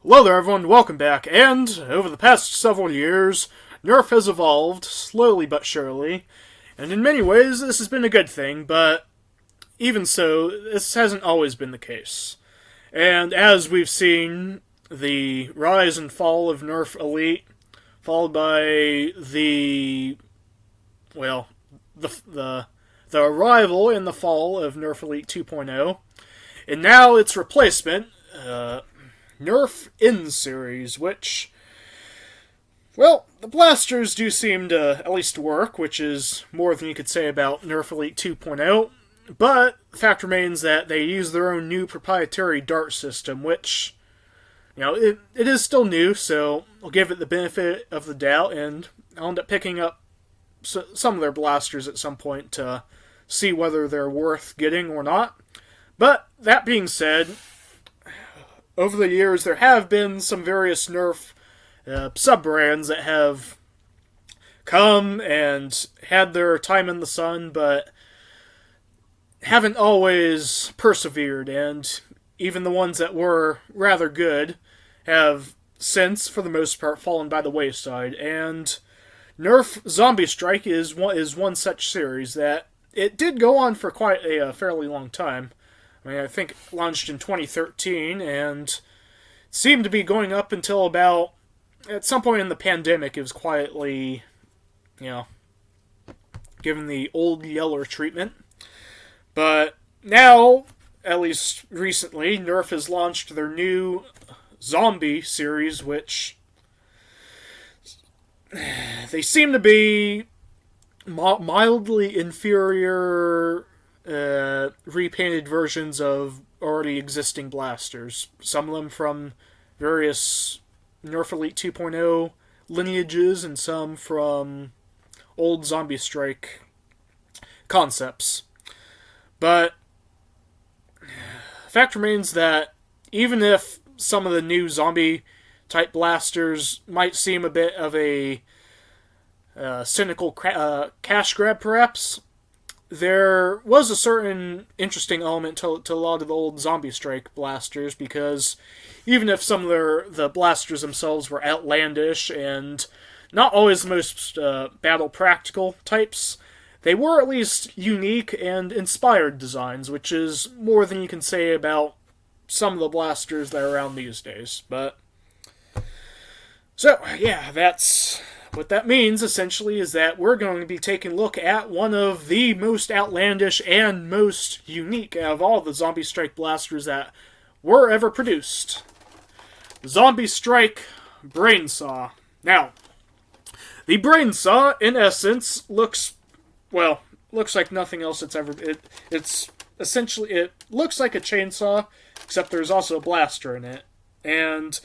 Hello there everyone, welcome back, and over the past several years, Nerf has evolved, slowly but surely, and in many ways this has been a good thing, but even so, this hasn't always been the case. And as we've seen, the rise and fall of Nerf Elite, followed by well, the arrival and the fall of Nerf Elite 2.0, and now its replacement, Nerf In-Series, which, well, the blasters do seem to at least work, which is more than you could say about Nerf Elite 2.0, but the fact remains that they use their own new proprietary dart system, which, it is still new, so I'll give it the benefit of the doubt, and I'll end up picking up some of their blasters at some point to see whether they're worth getting or not. But, that being said, over the years, there have been some various Nerf sub-brands that have come and had their time in the sun, but haven't always persevered, and even the ones that were rather good have since, for the most part, fallen by the wayside. And Nerf Zombie Strike is one such series that it did go on for quite a fairly long time. I think it launched in 2013, and seemed to be going up until about, at some point in the pandemic, it was quietly, given the old Yeller treatment. But now, at least recently, Nerf has launched their new Zombie series, which they seem to be mildly inferior repainted versions of already existing blasters. Some of them from various Nerf Elite 2.0 lineages, and some from old Zombie Strike concepts. But the fact remains that even if some of the new zombie type blasters might seem a bit of a cynical cash grab perhaps, there was a certain interesting element to a lot of the old Zombie Strike blasters, because even if some of the blasters themselves were outlandish and not always the most battle practical types, they were at least unique and inspired designs, which is more than you can say about some of the blasters that are around these days. But so, yeah, that's what that means, essentially, is that we're going to be taking a look at one of the most outlandish and most unique out of all the Zombie Strike blasters that were ever produced. Zombie Strike Brainsaw. Now, the Brainsaw, in essence, looks like nothing else that's ever... It's essentially... It looks like a chainsaw, except there's also a blaster in it. And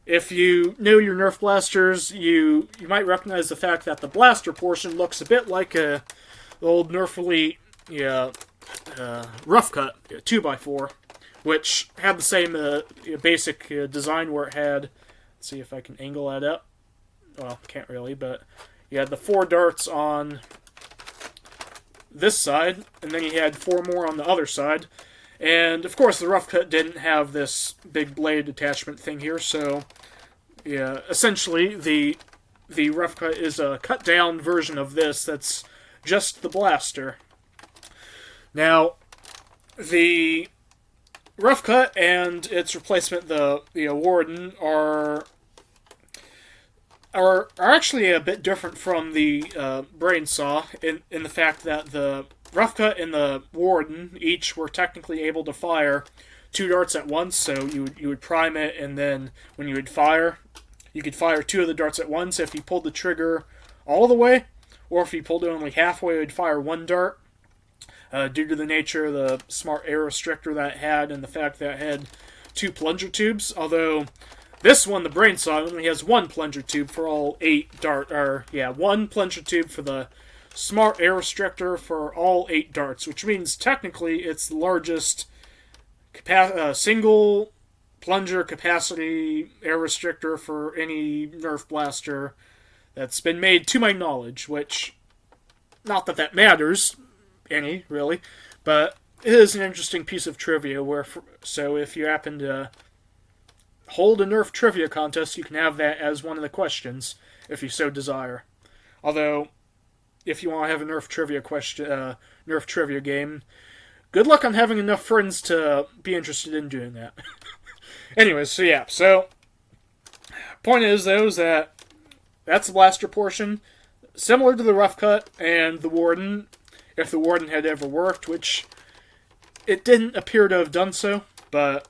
if you know your Nerf blasters, you might recognize the fact that the blaster portion looks a bit like the old Nerf Elite rough cut 2x4, which had the same basic design where it had, let's see if I can angle that up, well, can't really, but you had the 4 darts on this side, and then you had 4 more on the other side. And, of course, the rough cut didn't have this big blade attachment thing here, so, yeah, essentially, the rough cut is a cut-down version of this that's just the blaster. Now, the rough cut and its replacement, the Warden, are actually a bit different from the Brainsaw in the fact that the rough cut and the Warden each were technically able to fire 2 darts at once, so you would prime it, and then when you would fire, you could fire 2 of the darts at once if you pulled the trigger all the way, or if you pulled it only halfway, it would fire 1 dart. Due to the nature of the smart air restrictor that it had, and the fact that it had 2 plunger tubes, although this one, the Brainsaw, only has 1 plunger tube for all 8 1 plunger tube for the smart air restrictor for all 8 darts, which means technically it's the largest single plunger capacity air restrictor for any Nerf blaster that's been made to my knowledge, which, not that matters any, really, but it is an interesting piece of trivia, so if you happen to hold a Nerf trivia contest, you can have that as one of the questions, if you so desire. Although, if you want to have a Nerf trivia game, good luck on having enough friends to be interested in doing that. Anyways, so point is though is that that's the blaster portion, similar to the rough cut and the warden, if the warden had ever worked, which it didn't appear to have done so. But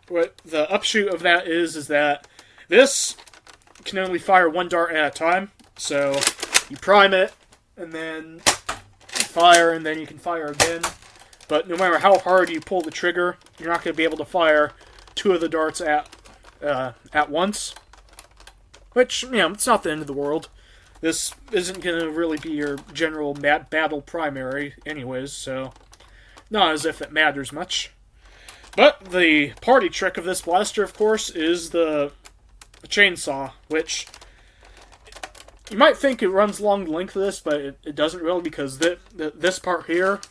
what the upshoot of that is that this can only fire one dart at a time. So you prime it, and then fire, and then you can fire again. But no matter how hard you pull the trigger, you're not going to be able to fire two of the darts at once. Which, it's not the end of the world. This isn't going to really be your general battle primary anyways, so not as if it matters much. But the party trick of this blaster, of course, is the chainsaw, which you might think it runs along the length of this, but it doesn't really, because this part here,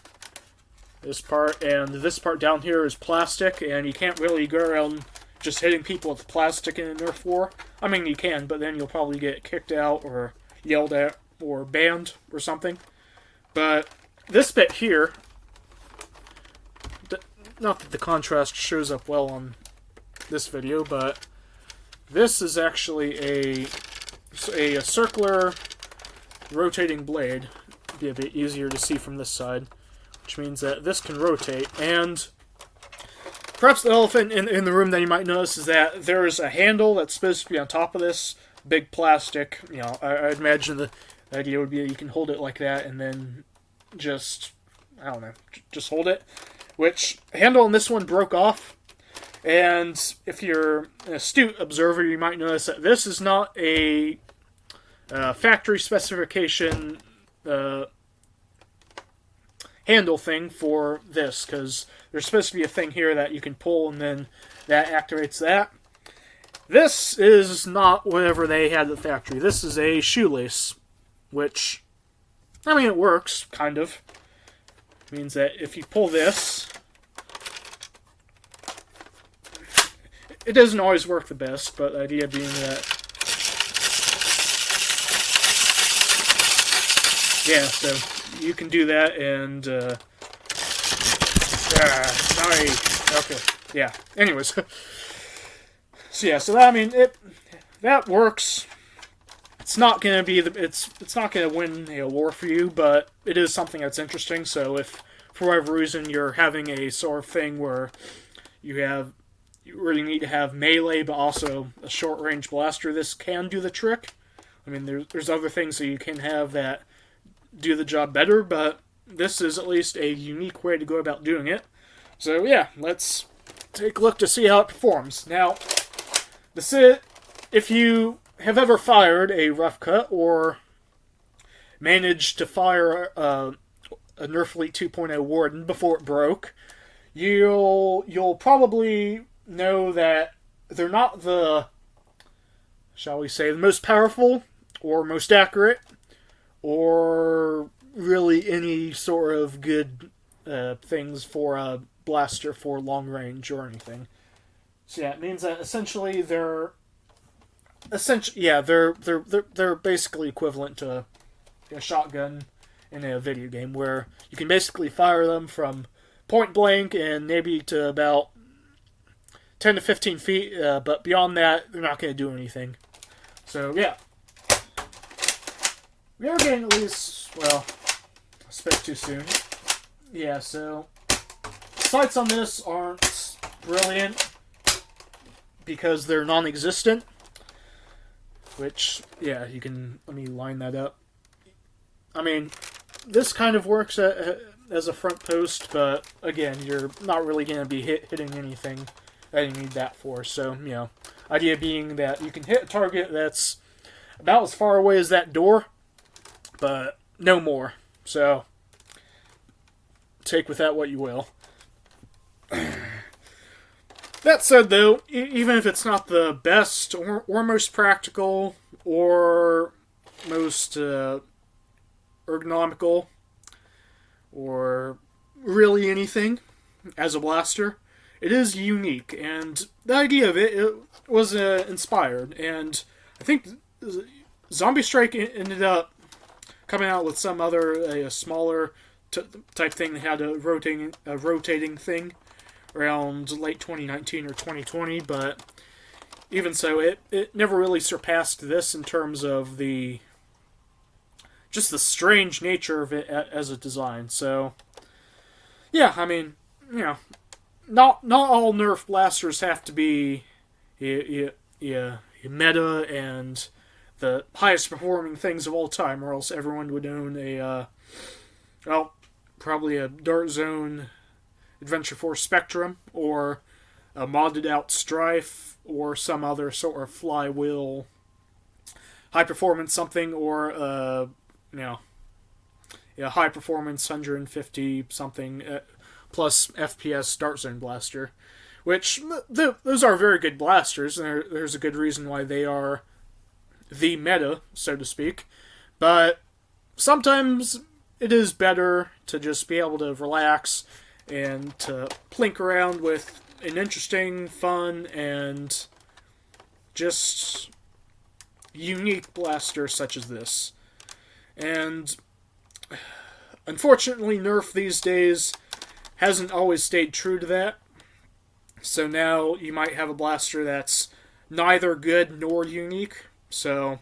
this part, and this part down here is plastic, and you can't really go around just hitting people with plastic in a Nerf war. I mean, you can, but then you'll probably get kicked out, or yelled at, or banned, or something. But this bit here, not that the contrast shows up well on this video, but this is actually a circular rotating blade. It'd be a bit easier to see from this side, which means that this can rotate. And perhaps the elephant in the room that you might notice is that there's a handle that's supposed to be on top of this big plastic. I'd imagine the idea would be that you can hold it like that and then just hold it. Which, handle on this one broke off. And if you're an astute observer, you might notice that this is not a factory specification handle thing for this, because there's supposed to be a thing here that you can pull and then that activates that. This is not whatever they had at the factory. This is a shoelace, which, it works, kind of. It means that if you pull this, it doesn't always work the best, but the idea being that, so you can do that, and, anyways. So that works. It's not gonna be it's not gonna win a war for you, but it is something that's interesting. So if for whatever reason you're having a sort of thing where you really need to have melee but also a short range blaster, this can do the trick. There's other things that you can have that do the job better, but this is at least a unique way to go about doing it. So let's take a look to see how it performs. Now, if you have ever fired a rough cut or managed to fire a Nerf Elite 2.0 Warden before it broke, you'll probably know that they're not the, shall we say, the most powerful or most accurate or really any sort of good things for a blaster for long range or anything. So it means that essentially they're basically equivalent to a shotgun in a video game, where you can basically fire them from point blank and maybe to about 10 to 15 feet, but beyond that, they're not going to do anything. So we are getting at least, I spoke too soon. So sights on this aren't brilliant because they're non-existent. Which, you can, let me line that up. This kind of works as a front post, but again, you're not really going to be hitting anything that you need that for. So, idea being that you can hit a target that's about as far away as that door, but no more. So, take with that what you will. That said, though, even if it's not the best or most practical or most ergonomical or really anything as a blaster, it is unique, and the idea of it was inspired, and I think Zombie Strike ended up coming out with some other smaller type thing that had a rotating thing around late 2019 or 2020, but even so, it never really surpassed this in terms of just the strange nature of it as a design. So, yeah, I mean, not all Nerf blasters have to be meta and the highest performing things of all time, or else everyone would own probably a Dart Zone Adventure Force Spectrum, or a modded out Strife, or some other sort of flywheel high performance something, or high performance 150 something plus FPS Dart Zone blaster, which those are very good blasters, and there's a good reason why they are the meta, so to speak. But sometimes it is better to just be able to relax and to plink around with an interesting, fun, and just unique blaster such as this. And unfortunately, Nerf these days hasn't always stayed true to that. So now you might have a blaster that's neither good nor unique. So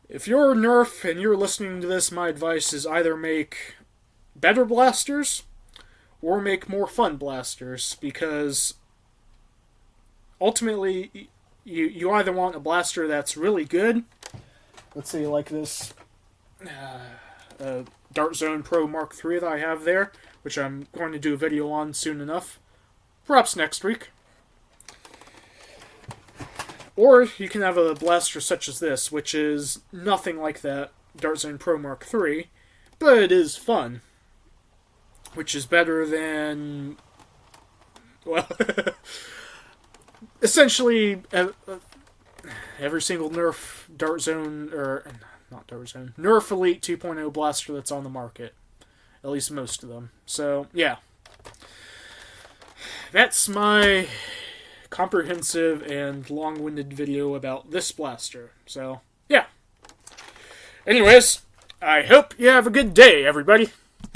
if you're Nerf and you're listening to this, my advice is either make better blasters or make more fun blasters, because ultimately you either want a blaster that's really good, let's say like this Dart Zone Pro Mark III that I have there, which I'm going to do a video on soon enough, perhaps next week. Or you can have a blaster such as this, which is nothing like that Dart Zone Pro Mark III, but it is fun, which is better than, well, essentially every single Nerf Dart Zone, or not Dart Zone, Nerf Elite 2.0 blaster that's on the market. At least most of them. So, yeah. That's my comprehensive and long-winded video about this blaster. So, yeah. Anyways, I hope you have a good day, everybody.